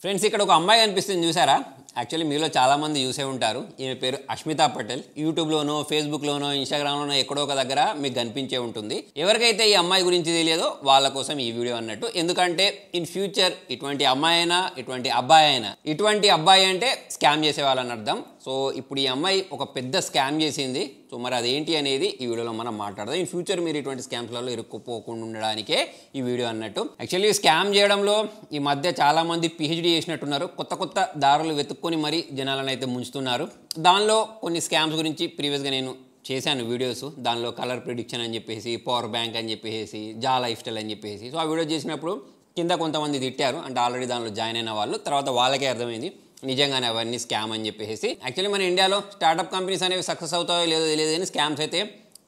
Friends ఇక్కడ ఒక అమ్మాయి కనిపిస్తుంది చూసారా? యాక్చువల్లీ మీలో చాలామంది చూసే ఉంటారు. ఈమె పేరు అష్మితా పటేల్. యూట్యూబ్లోనో, ఫేస్బుక్లోనో, ఇన్స్టాగ్రామ్లోనో ఎక్కడో ఒక దగ్గర మీకు కనిపించే ఉంటుంది. ఎవరికైతే ఈ అమ్మాయి గురించి తెలియదో వాళ్ళ కోసం ఈ వీడియో అన్నట్టు. ఎందుకంటే ఇన్ ఫ్యూచర్ ఇటువంటి అమ్మాయి అయినా, ఇటువంటి అబ్బాయి అయినా, ఇటువంటి అబ్బాయి అంటే స్కామ్ చేసే వాళ్ళని అర్థం. సో ఇప్పుడు ఈ అమ్మాయి ఒక పెద్ద స్కామ్ చేసింది. సో మరి అదేంటి అనేది ఈ వీడియోలో మనం మాట్లాడదాం. ఇన్ ఫ్యూచర్ మీరు ఇటువంటి స్కామ్స్లలో ఇరుక్కుపోకుండా ఉండడానికే ఈ వీడియో అన్నట్టు. యాక్చువల్లీ స్కామ్ చేయడంలో ఈ మధ్య చాలామంది పిహెచ్డీ చేసినట్టున్నారు. కొత్త కొత్త దారులు వెతుక్కొని మరీ జనాలను అయితే ముంచుతున్నారు. దానిలో కొన్ని స్కామ్స్ గురించి ప్రీవియస్గా నేను చేశాను వీడియోస్. దానిలో కలర్ ప్రిడిక్షన్ అని చెప్పేసి, పవర్ బ్యాంక్ అని చెప్పేసి, జా లైఫ్ స్టైల్ అని చెప్పేసి. సో ఆ వీడియో చేసినప్పుడు కింద కొంతమంది తిట్టారు, అంటే ఆల్రెడీ దానిలో జాయిన్ అయిన వాళ్ళు. తర్వాత వాళ్ళకే అర్థమైంది నిజంగానే అవన్నీ స్కామ్ అని చెప్పేసి. యాక్చువల్లీ మన ఇండియాలో స్టార్టప్ కంపెనీస్ అనేవి సక్సెస్ అవుతాయో లేదో తెలియదు, కానీ స్కామ్స్ అయితే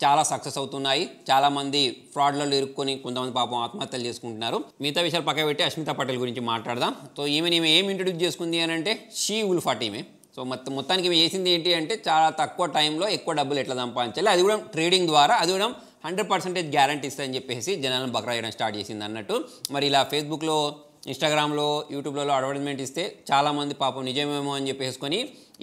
చాలా సక్సెస్ అవుతున్నాయి. చాలామంది ఫ్రాడ్లలో ఇరుక్కొని కొంతమంది పాపం ఆత్మహత్యలు చేసుకుంటున్నారు. మిగతా విషయాలు పక్క పెట్టి అష్మితా పటేల్ గురించి మాట్లాడదాం. సో ఈమె ఏం ఇంట్రడ్యూస్ చేసుకుంది అని అంటే షీ ఉల్ఫాట్ ఈమె. సో మొత్తానికి ఈమె చేసింది ఏంటి అంటే చాలా తక్కువ టైంలో ఎక్కువ డబ్బులు ఎట్లా సంపాదించాలి, అది కూడా ట్రేడింగ్ ద్వారా, అది కూడా 100% గ్యారంటీ ఇస్తుందని చెప్పేసి జనాలను బక్రా చేయడం స్టార్ట్ చేసింది అన్నట్టు. మరి ఇలా ఫేస్బుక్లో, ఇన్స్టాగ్రామ్లో, యూట్యూబ్లలో అడ్వర్టైజ్మెంట్ ఇస్తే చాలామంది పాపం నిజమేమో అని చెప్పేసుకొని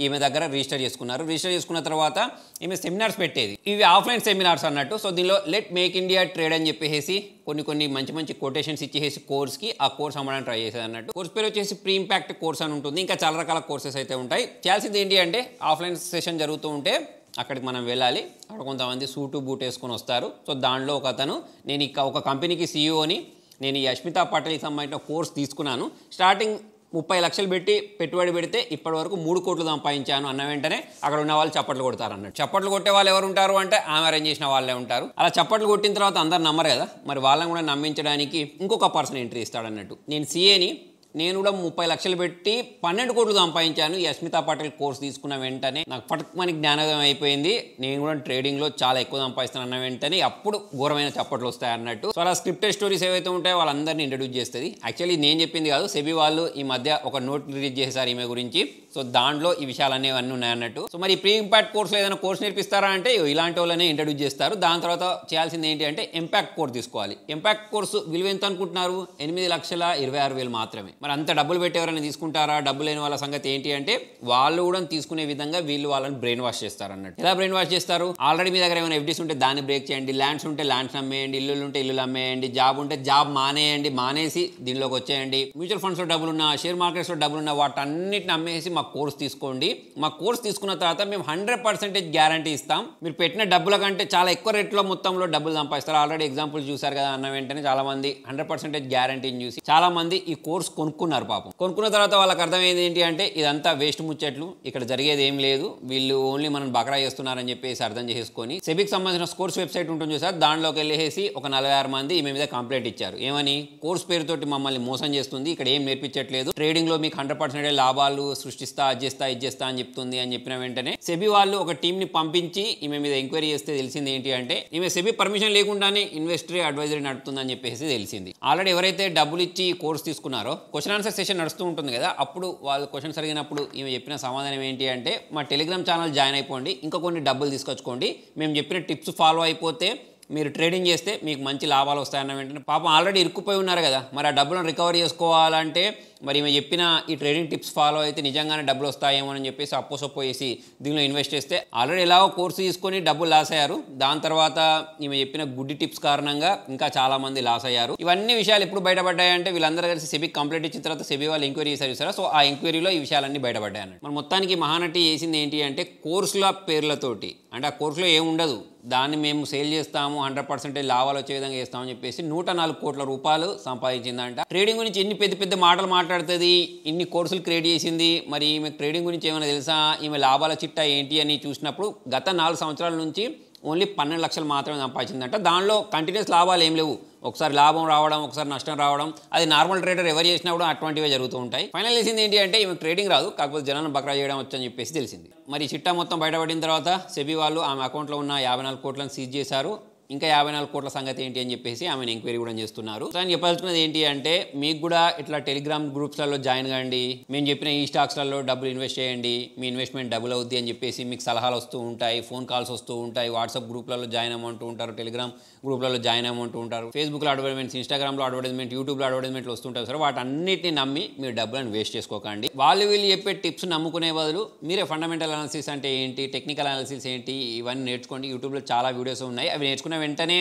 ఈమె దగ్గర రిజిస్టర్ చేసుకున్నారు. రిజిస్టర్ చేసుకున్న తర్వాత ఈమె సెమినార్స్ పెట్టేది. ఇవి ఆఫ్లైన్ సెమినార్స్ అన్నట్టు. సో దీనిలో లెట్ మేక్ ఇండియా ట్రేడ్ అని చెప్పేసి కొన్ని మంచి కొటేషన్స్ ఇచ్చేసి కోర్స్కి ఆ కోర్స్ అమ్మడానికి ట్రై చేసేది అన్నట్టు. కోర్స్ పేరు వచ్చేసి ప్రీ ఇంపాక్ట్ కోర్స్ అని ఉంటుంది. ఇంకా చాలా రకాల కోర్సెస్ అయితే ఉంటాయి. చేయాల్సింది ఏంటి అంటే ఆఫ్లైన్ సెషన్ జరుగుతూ ఉంటే అక్కడికి మనం వెళ్ళాలి. అక్కడ కొంతమంది సూటు బూట్ వేసుకొని వస్తారు. సో దానిలో ఒక అతను, నేను ఒక కంపెనీకి సీఈఓని, నేను ఈ అష్మితా పటేల్కి సంబంధించిన కోర్స్ తీసుకున్నాను, స్టార్టింగ్ 30 లక్షలు పెట్టి పెట్టుబడి పెడితే ఇప్పటి వరకు 3 కోట్లు సంపాదించాను అన్న వెంటనే అక్కడ ఉన్న వాళ్ళు చప్పట్లు కొడతారు అన్నట్టు. చప్పట్లు కొట్టే వాళ్ళు ఎవరు ఉంటారు అంటే ఆమె అరేంజ్ చేసిన వాళ్ళే ఉంటారు. అలా చప్పట్లు కొట్టిన తర్వాత అందరు నమ్మరు కదా, మరి వాళ్ళని కూడా నమ్మించడానికి ఇంకొక పర్సన్ ఎంట్రీ ఇస్తాడు అన్నట్టు. నేను సీఏని, నేను కూడా 30 లక్షలు పెట్టి 12 కోట్లు సంపాదించాను ఈ అష్మితా పటేల్ కోర్స్ తీసుకున్న వెంటనే. నాకు పట్టుకుని జ్ఞానోదయం అయిపోయింది, నేను కూడా ట్రేడింగ్లో చాలా ఎక్కువ సంపాదిస్తాను అన్న వెంటనే అప్పుడు ఘోరమైన చప్పట్లు వస్తాయి అన్నట్టు. సో అలా స్క్రిప్టెడ్ స్టోరీస్ ఏవైతే ఉంటాయో వాళ్ళందరినీ ఇంట్రడ్యూస్ చేస్తుంది. యాక్చువల్లీ నేను చెప్పింది కాదు, సెబీ వాళ్ళు ఈ మధ్య ఒక నోట్ రిలీజ్ చేశారు ఈమె గురించి. సో దాంట్లో ఈ విషయాలు అనేవన్నీ ఉన్నాయన్నట్టు. సో మరి ప్రీ ఇంపాక్ట్ కోర్సులో ఏదైనా కోర్స్ నేర్పిస్తారా అంటే ఇలాంటి వాళ్ళనే ఇంట్రడ్యూస్ చేస్తారు. దాని తర్వాత చేయాల్సింది ఏంటి అంటే ఇంపాక్ట్ కోర్స్ తీసుకోవాలి. ఇంపాక్ట్ కోర్సు విలువ ఎంత అనుకుంటున్నారు? 8,26,000 మాత్రమే. మరి అంత డబ్బులు పెట్టి ఎవరైనా తీసుకుంటారా? డబ్బు లేని వాళ్ళ సంగతి ఏంటి అంటే వాళ్ళు కూడా తీసుకునే విధంగా వీళ్ళు వాళ్ళని బ్రెయిన్ వాష్ చేస్తారు అన్నట్టు. ఎలా బ్రెయిన్ వాష్ చేస్తారు? ఆల్రెడీ మీ దగ్గర ఏమైనా ఎఫ్డీస్ ఉంటే దాన్ని బ్రేక్ చేయండి, ల్యాండ్స్ ఉంటే ల్యాండ్స్ అమ్మేయండి, ఇల్లులు ఉంటే ఇల్లులు అమ్మేయండి, జాబ్ ఉంటే జాబ్ మానేయండి, మానేసి దీనిలోకి వచ్చేయండి, మ్యూచువల్ ఫండ్స్లో డబ్బులున్నా, షేర్ మార్కెట్స్లో డబ్బులున్నా వాటన్నిటిని అమ్మేసి మా కోర్స్ తీసుకోండి. మా కోర్స్ తీసుకున్న తర్వాత మేము 100% గ్యారంటీ ఇస్తాం. మీరు పెట్టిన డబ్బుల కంటే చాలా ఎక్కువ రేట్లో మొత్తంలో డబ్బులు సంపాదిస్తారు. ఆల్రెడీ ఎగ్జాంపుల్ చూసారు కదా అన్న వెంటనే చాలా మంది 100% గ్యారంటీని చూసి చాలా మంది ఈ కోర్స్ కొనుక్కున్నారు. పాపం కొనుక్కున్న తర్వాత వాళ్ళకి అర్థమైంది ఏంటి అంటే ఇదంతా వేస్ట్ ముచ్చట్లు, ఇక్కడ జరిగేది ఏం లేదు, వీళ్ళు ఓన్లీ మనం బకరా చేస్తున్నారని చెప్పేసి అర్థం చేసుకొని సెబీకి సంబంధించిన కోర్స్ వెబ్సైట్ ఉంటుంది సార్, దానిలోకి వెళ్ళేసి ఒక 46 మంది ఈమె మీద కంప్లైంట్ ఇచ్చారు. ఏమని? కోర్స్ పేరుతోటి మమ్మల్ని మోసం చేస్తుంది, ఇక్కడ ఏం నేర్పించట్లేదు, ట్రేడింగ్ లో మీకు 100% లాభాలు సృష్టిస్తా, అది చేస్తా అని చెప్తుంది అని చెప్పిన వెంటనే సెబీ వాళ్ళు ఒక టీం ని పంపించి ఈమె మీద ఎంక్వైరీ చేస్తే తెలిసింది ఏంటి అంటే ఈమె సెబీ పర్మిషన్ లేకుండానే ఇన్వెస్టరీ అడ్వైజరీ నడుపుతుందని చెప్పేసి తెలిసింది. ఆల్రెడీ ఎవరైతే డబ్బులు ఇచ్చి కోర్స్ తీసుకున్నారో క్వశ్చన్ ఆన్సర్ సెషన్ నడుస్తూ ఉంటుంది కదా, అప్పుడు వాళ్ళు క్వశ్చన్స్ అడిగినప్పుడు ఈమె చెప్పిన సమాధానం ఏంటి అంటే మా టెలిగ్రామ్ ఛానల్ జాయిన్ అయిపోండి, ఇంకా కొన్ని డబ్బులు తీసుకొచ్చుకోండి, మేము చెప్పిన టిప్స్ ఫాలో అయిపోతే మీరు ట్రేడింగ్ చేస్తే మీకు మంచి లాభాలు వస్తాయన్న వెంటనే పాపం ఆల్రెడీ ఇరుక్కుపోయి ఉన్నారు కదా, మరి ఆ డబ్బులను రికవర్ చేసుకోవాలంటే మరి ఈమె చెప్పిన ఈ ట్రేడింగ్ టిప్స్ ఫాలో అయితే నిజంగానే డబ్బులు వస్తాయేమో అని చెప్పేసి అప్పో చేసి దీనిలో ఇన్వెస్ట్ చేస్తే ఆల్రెడీ ఎలాగో కోర్సు తీసుకొని డబ్బులు లాస్ అయ్యారు. దాని తర్వాత ఈమె చెప్పిన గుడ్డి టిప్స్ కారణంగా ఇంకా చాలా మంది లాస్ అయ్యారు. ఇవన్నీ విషయాలు ఎప్పుడు బయటపడ్డాయంటే వీళ్ళందరూ కలిసి సెబీకి కంప్లైంట్ ఇచ్చిన తర్వాత సెబీ వాళ్ళు ఎంక్వైరీ చేశారు చూసారా. సో ఆ ఎంక్వైరీలో ఈ విషయాలన్నీ బయటపడ్డాయి అన్నట్టు. మరి మొత్తానికి మహానటి చేసింది ఏంటి అంటే కోర్సుల పేర్లతోటి, అంటే ఆ కోర్సులో ఏముండదు, దాన్ని మేము సేల్ చేస్తాము, 100% లాభాలు వచ్చే విధంగా చేస్తామని చెప్పేసి 104 కోట్ల రూపాయలు సంపాదించిందంట. ట్రేడింగ్ గురించి ఎన్ని పెద్ద మాటలు మాట్లాడుతుంది, ఇన్ని కోర్సులు క్రియేట్ చేసింది. మరి ఈమె ట్రేడింగ్ గురించి ఏమైనా తెలుసా? ఈమె లాభాల చిట్టా ఏంటి అని చూసినప్పుడు గత 4 సంవత్సరాల నుంచి ఓన్లీ 12 లక్షలు మాత్రమే సంపాదించిందంట. దానిలో కంటిన్యూస్ లాభాలు ఏం లేవు, ఒకసారి లాభం రావడం, ఒకసారి నష్టం రావడం, అది నార్మల్ ట్రేడర్ ఎవరు చేసినా కూడా అటువంటివే జరుగుతూ ఉంటాయి. ఫైనల్ చేసింది ఏంటి అంటే ఈమె ట్రేడింగ్ రాదు, కాకపోతే జనాలను బక్రా చేయడం వచ్చని చెప్పేసి తెలిసింది. మరి చిట్టా మొత్తం బయటపడిన తర్వాత సెబీ వాళ్ళు ఆమె అకౌంట్లో ఉన్న 54 కోట్లను సీజ్ చేశారు. ఇంకా 54 కోట్ల సంగతి ఏంటి అని చెప్పేసి ఆమెను ఎంక్వైరీ కూడా చేస్తున్నారు. ఆయన చెప్పాల్సినది ఏంటి అంటే మీకు కూడా ఇట్లా టెలిగ్రామ్ గ్రూప్స్లలో జాయిన్ కండి, మేము చెప్పిన ఈ స్టాక్స్లలో డబ్బులు ఇన్వెస్ట్ చేయండి, మీ ఇన్వెస్ట్మెంట్ డబుల్ అవుద్ది అని చెప్పేసి మీకు సలహాలు వస్తూ ఉంటాయి, ఫోన్ కాల్స్ వస్తూ ఉంటాయి, వాట్సాప్ గ్రూప్లలో జాయిన్ అవ్వమంటూ ఉంటారు, టెలిగ్రామ్ గ్రూప్లలో జాయిన్ అవ్వమంటూ ఉంటారు, ఫేస్బుక్లో అడ్వర్టైజ్మెంట్స్, ఇన్స్టాగ్రామ్లో అడ్వర్టైజ్మెంట్, యూట్యూబ్లో అడ్వర్టైజ్మెంట్లు వస్తుంటారు. సరే వాటన్నిటిని నమ్మి మీరు డబ్బులను వేస్ట్ చేసుకోకండి. వీళ్ళు చెప్పే టిప్స్ నమ్ముకునే బదులు మీరే ఫండమెంటల్ అనాలిసిస్ అంటే ఏంటి, టెక్నికల్ అనాలిసిస్ ఏంటి, ఇవన్నీ నేర్చుకోండి. యూట్యూబ్లో చాలా వీడియోస్ ఉన్నాయి. అవి నేర్చుకున్న వెంటనే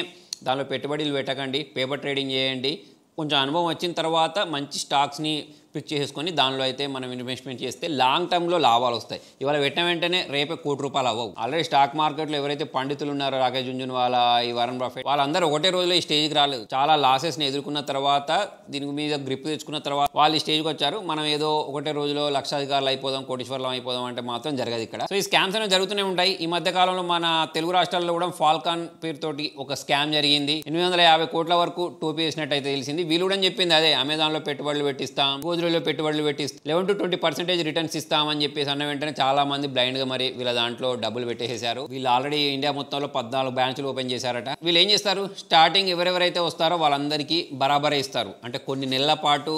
దానిలో పెట్టుబడులు పెట్టకండి, పేపర్ ట్రేడింగ్ చేయండి. కొంచెం అనుభవం వచ్చిన తర్వాత మంచి స్టాక్స్ని పిక్ చేసుకొని దానిలో అయితే మనం ఇన్వెస్ట్మెంట్ చేస్తే లాంగ్ టర్మ్లో లాభాలు వస్తాయి. ఇవాళ పెట్టిన వెంటనే రేపే ₹1 కోటి అవ్వవు. ఆల్రెడీ స్టాక్ మార్కెట్లో ఎవరైతే పండితులు ఉన్నారో, రాకేష్ జుంజున్వాలా, ఈ వారన్ బఫెట్, వాళ్ళందరూ ఒకటే రోజులో ఈ స్టేజ్కి రాలేదు. చాలా లాసెస్ని ఎదుర్కొన్న తర్వాత, దీని మీద గ్రిప్ తెచ్చుకున్న తర్వాత వాళ్ళు ఈ స్టేజ్కి వచ్చారు. మనం ఏదో ఒకటే రోజులో లక్షాధికారులు అయిపోదాం, కోటీశ్వర్లం అయిపోదాం అంటే మాత్రం జరగదు ఇక్కడ. సో ఈ స్కామ్స్ అనేవి జరుగుతూనే ఉంటాయి. ఈ మధ్య కాలంలో మన తెలుగు రాష్ట్రాల్లో కూడా ఫాల్కాన్ పేరుతోటి ఒక స్కామ్ జరిగింది. 850 కోట్ల వరకు టోపీ వేసినట్టు అయితే తెలిసింది. వీళ్ళు కూడా చెప్పింది అదే, అమెజాన్లో పెట్టుబడులు పెట్టిస్తాం, గోద్రేజ్లో పెట్టుబడులు పెట్టిస్తాం, 11 to 20% రిటర్న్స్ ఇస్తామని చెప్పేసి అన్న వెంటనే చాలా మంది బ్లైండ్గా మరి వీళ్ళ దాంట్లో డబ్బులు పెట్టేశారు. వీళ్ళు ఆల్రెడీ ఇండియా మొత్తంలో 14 బ్రాంచ్లు ఓపెన్ చేశారట. వీళ్ళు ఏం చేస్తారు, స్టార్టింగ్ ఎవరెవరైతే వస్తారో వాళ్ళందరికీ బరాబరే ఇస్తారు. అంటే కొన్ని నెలల పాటు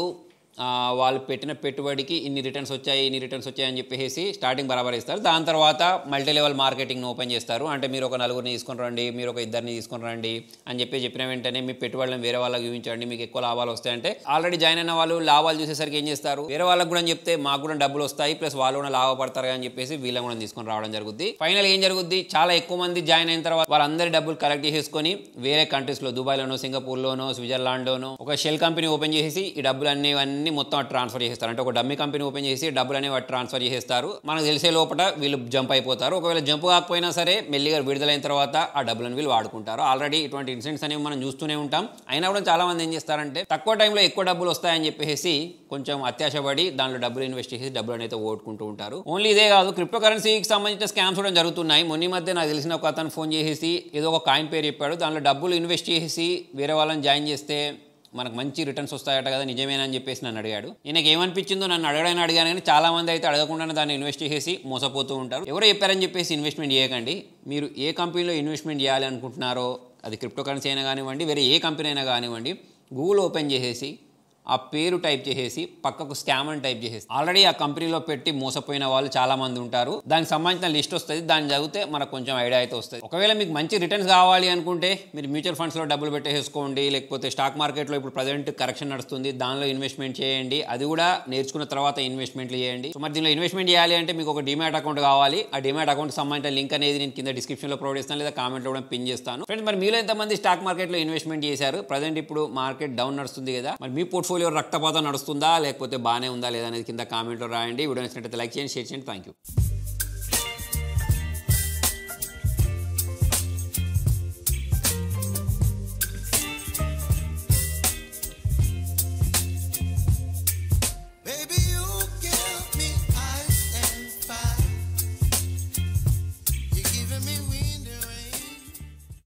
వాళ్ళు పెట్టిన పెట్టుబడికి ఇన్ని రిటర్న్స్ వచ్చాయి అని చెప్పేసి స్టార్టింగ్ బరాబర్ ఇస్తారు. దాని తర్వాత మల్టీ లెవెల్ మార్కెటింగ్ని ఓపెన్ చేస్తారు. అంటే మీరు ఒక 4 తీసుకొని రండి, మీరు ఒక 2 తీసుకొని రండి అని చెప్పిన వెంటనే మీ పెట్టుబడులను వేరే వాళ్ళకి చూపించండి, మీకు ఎక్కువ లాభాలు వస్తాయంటే ఆల్రెడీ జాయిన్ అయిన వాళ్ళు లాభాలు చూసేసరికి ఏం చేస్తారు, వేరే వాళ్ళకి కూడా చెప్తే మాకు కూడా డబ్బులు వస్తాయి, ప్లస్ వాళ్ళు కూడా లాభపడతారు అని చెప్పేసి వీళ్ళని కూడా తీసుకొని రావడం జరుగుద్ది. ఫైనల్ ఏం జరుగుద్ది, చాలా ఎక్కువ మంది జాయిన్ అయిన తర్వాత వాళ్ళందరి డబ్బులు కలెక్ట్ చేసేసుకొని వేరే కంట్రీస్లో, దుబాయ్లోనో, సింగపూర్లోనో, స్విట్జర్లాండ్లోనో ఒక షెల్ కంపెనీ ఓపెన్ చేసి ఈ డబ్బులు అన్నీ మొత్తం ట్రాన్స్ఫర్ చేస్తారు. అంటే ఒక డమ్మీ కంపెనీ ఓపెన్ చేసి డబ్బులు అనేవి ట్రాన్స్ఫర్ చేసేస్తారు. మనకు తెలిసే లోపల వీళ్ళు జంప్ అయిపోతారు. ఒకవేళ జంప్ కాకపోయినా సరే మెల్లిగా విడుదలైన తర్వాత ఆ డబ్బులను వీళ్ళు వాడుకుంటారు. ఆల్రెడీ ఇటువంటి ఇన్సిడెంట్స్ అనేవి మనం చూస్తూనే ఉంటాం. అయినా కూడా చాలా మంది ఏం చేస్తారంటే తక్కువ టైంలో ఎక్కువ డబ్బులు వస్తాయని చెప్పేసి కొంచెం అత్యాశపడి దాంట్లో డబ్బులు ఇన్వెస్ట్ చేసి డబ్బులు అయితే ఓడుకుంటూ ఉంటారు. ఓన్లీ ఇదే కాదు, క్రిప్టో కరెన్సీకి సంబంధించిన స్కామ్స్ కూడా జరుగుతున్నాయి. మొన్న మధ్య నాకు తెలిసిన ఒక అతను ఫోన్ చేసి ఏదో ఒక కాయిన్ పేరు చెప్పాడు, దాంట్లో డబ్బులు ఇన్వెస్ట్ చేసి వేరే వాళ్ళని జాయిన్ చేస్తే మనకు మంచి రిటర్న్స్ వస్తాయట కదా, నిజమేనా అని చెప్పేసి నన్ను అడిగాడు. నాకు ఏమనిపించిందో, నన్ను అడగడానికి అడిగాను కానీ చాలా మంది అయితే అడగకుండానే దాన్ని ఇన్వెస్ట్ చేసి మోసపోతూ ఉంటారు. ఎవరో చెప్పారని చెప్పేసి ఇన్వెస్ట్మెంట్ చేయకండి. మీరు ఏ కంపెనీలో ఇన్వెస్ట్మెంట్ చేయాలి అనుకుంటున్నారో, అది క్రిప్టో కరెన్సీ అయినా కానివ్వండి, వేరే ఏ కంపెనీ అయినా కానివ్వండి, గూగుల్ ఓపెన్ చేసేసి ఆ పేరు టైప్ చేసేసి పక్కకు స్కామ్ అని టైప్ చేసేసి ఆల్రెడీ ఆ కంపెనీలో పెట్టి మోసపోయిన వాళ్ళు చాలా మంది ఉంటారు. దానికి సంబంధించిన లిస్ట్ వస్తుంది, దాన్ని చదివితే మనకు కొంచెం ఐడియా అయితే వస్తుంది. ఒకవేళ మీకు మంచి రిటర్న్స్ కావాలి అనుకుంటే మీరు మ్యూచువల్ ఫండ్స్లో డబ్బులు పెట్టేసుకోండి, లేకపోతే స్టాక్ మార్కెట్లో ఇప్పుడు ప్రజెంట్ కరెక్షన్ నడుస్తుంది, దానిలో ఇన్వెస్ట్మెంట్ చేయండి. అది కూడా నేర్చుకున్న తర్వాత ఇన్వెస్ట్మెంట్లు చేయండి. సో మరి దీనిలో ఇన్వెస్ట్మెంట్ చేయాలి అంటే మీకు ఒక డిమాట్ అకౌంట్ కావాలి. ఆ డిమాట్ అకౌంట్ సంబంధించిన లింక్ అనేది నేను కింద డిస్క్రిప్షన్లో ప్రొవైడ్ చేస్తాను, లేదా కామెంట్లో కూడా పిన్ చేస్తాను. ఫ్రెండ్స్, మరి మీలో ఎంతమంది స్టాక్ మార్కెట్లో ఇన్వెస్ట్మెంట్ చేశారు? ప్రజెంట్ ఇప్పుడు మార్కెట్ డౌన్ నడుస్తుంది కదా, మరి మీ పోర్ట్ఫోలియో రక్తపాతం నడుస్తుందా లేకపోతే బాగానే ఉందా లేదా అనేది కింద కామెంట్లో రాయండి. వీడియో నచ్చినట్లయితే లైక్ చేయండి, షేర్ చేయండి. Thank you.